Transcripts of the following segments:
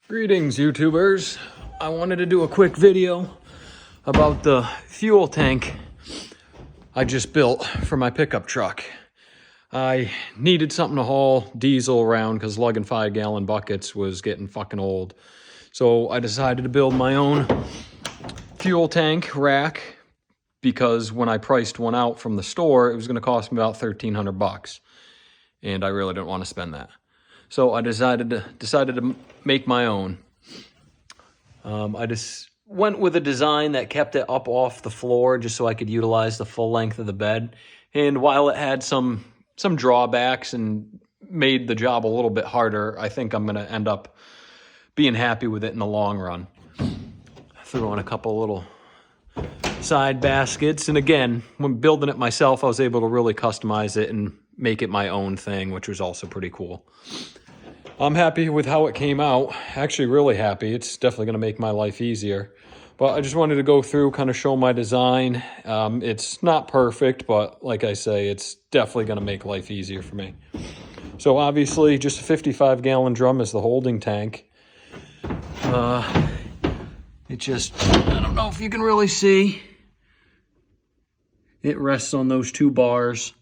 Greetings, YouTubers. I wanted to do a quick video about the fuel tank I just built for my pickup truck. I needed something to haul diesel around because lugging 5-gallon buckets was getting fucking old. So I decided to build my own fuel tank rack because when I priced one out from the store, it was going to cost me about $1,300 and I really didn't want to spend that. So I decided to make my own. I just went with a design that kept it up off the floor just so I could utilize the full length of the bed. And while it had some drawbacks and made the job a little bit harder, I think I'm going to end up being happy with it in the long run. I threw on a couple little side baskets. And again, when building it myself, I was able to really customize it and make it my own thing, which was also pretty cool. I'm happy with how it came out. Actually, really happy. It's definitely going to make my life easier. But I just wanted to go through, kind of show my design. It's not perfect, but like I say, it's definitely going to make life easier for me. So obviously, just a 55-gallon drum is the holding tank. I don't know if you can really see. It rests on those two bars.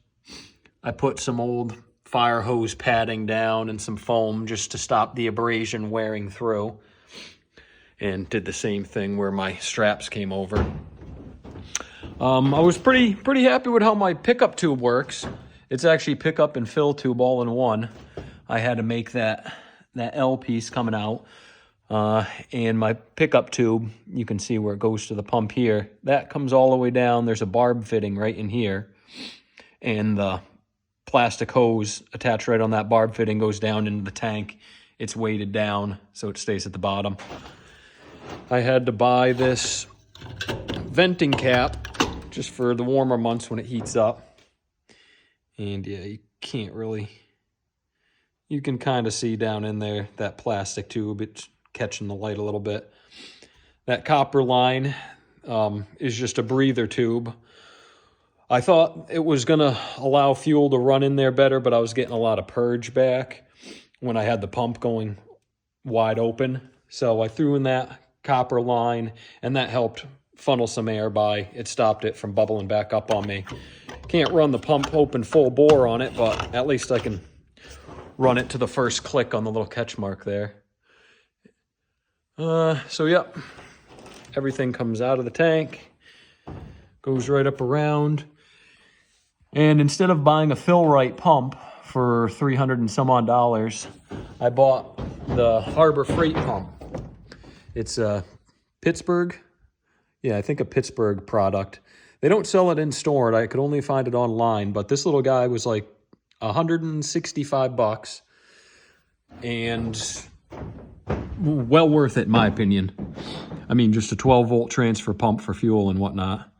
I put some old fire hose padding down and some foam just to stop the abrasion wearing through, and did the same thing where my straps came over. I was pretty happy with how my pickup tube works. It's actually pickup and fill tube all in one. I had to make that L piece coming out, and my pickup tube, you can see where it goes to the pump here, that comes all the way down. There's a barb fitting right in here, and the plastic hose attached right on that barb fitting goes down into the tank. It's weighted down so it stays at the bottom. I had to buy this venting cap just for the warmer months when it heats up. And yeah, you can't really, you can kind of see down in there that plastic tube. It's catching the light a little bit. That copper line is just a breather tube. I thought it was going to allow fuel to run in there better, but I was getting a lot of purge back when I had the pump going wide open. So I threw in that copper line, and that helped funnel some air by. It stopped it from bubbling back up on me. Can't run the pump open full bore on it, but at least I can run it to the first click on the little catch mark there. So yep, everything comes out of the tank, goes right up around. And instead of buying a Fill-Rite pump for $300 and some odd, I bought the Harbor Freight pump. It's a Pittsburgh. Yeah, I think a Pittsburgh product. They don't sell it in store. I could only find it online, but this little guy was like $165 and well worth it in my opinion. I mean, just a 12-volt transfer pump for fuel and whatnot.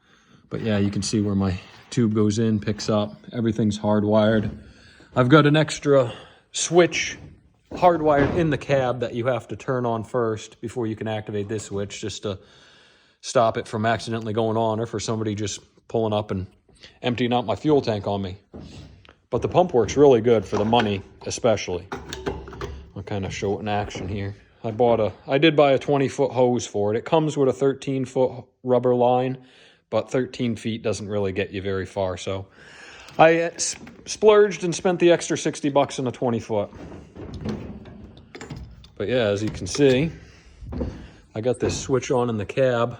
But yeah, you can see where my tube goes in, picks up. Everything's hardwired. I've got an extra switch hardwired in the cab that you have to turn on first before you can activate this switch, just to stop it from accidentally going on or for somebody just pulling up and emptying out my fuel tank on me. But the pump works really good for the money, especially. I'll kind of show it in action here. I did buy a 20-foot hose for it. It comes with a 13-foot rubber line, but 13 feet doesn't really get you very far. So I splurged and spent the extra $60 on a 20-foot. But yeah, as you can see, I got this switch on in the cab.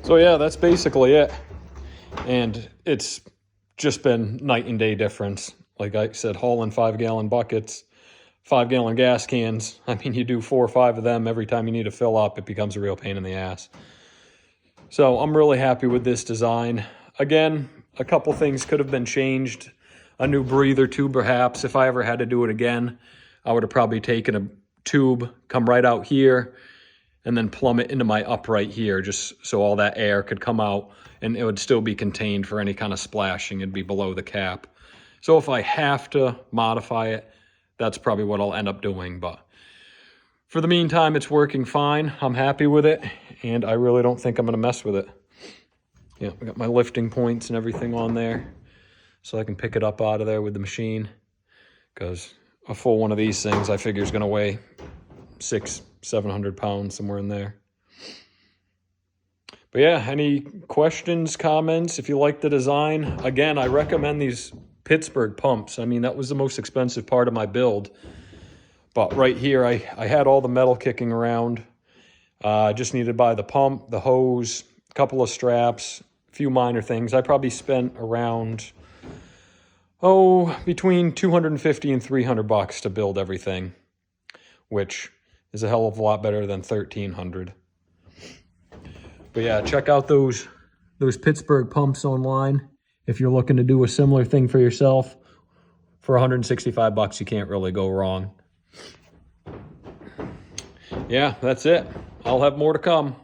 So yeah, that's basically it. And it's just been night and day difference. Like I said, hauling 5-gallon buckets, 5-gallon gas cans. I mean, you do 4 or 5 of them every time you need to fill up, it becomes a real pain in the ass. So I'm really happy with this design. Again, a couple things could have been changed. A new breather tube, perhaps. If I ever had to do it again, I would have probably taken a tube, come right out here, and then plumb it into my upright here, just so all that air could come out and it would still be contained for any kind of splashing. It'd be below the cap. So if I have to modify it, that's probably what I'll end up doing. But for the meantime, it's working fine. I'm happy with it, and I really don't think I'm going to mess with it. Yeah, I got my lifting points and everything on there, so I can pick it up out of there with the machine, because a full one of these things I figure is going to weigh 600-700 pounds, somewhere in there. But yeah, any questions, comments? If you like the design, again, I recommend these Pittsburgh pumps. I mean, that was the most expensive part of my build. But right here, I had all the metal kicking around. I just needed to buy the pump, the hose, a couple of straps, a few minor things. I probably spent around, between $250 and $300 to build everything, which is a hell of a lot better than $1,300. But yeah, check out those Pittsburgh pumps online. If you're looking to do a similar thing for yourself, for $165, you can't really go wrong. Yeah, that's it. I'll have more to come.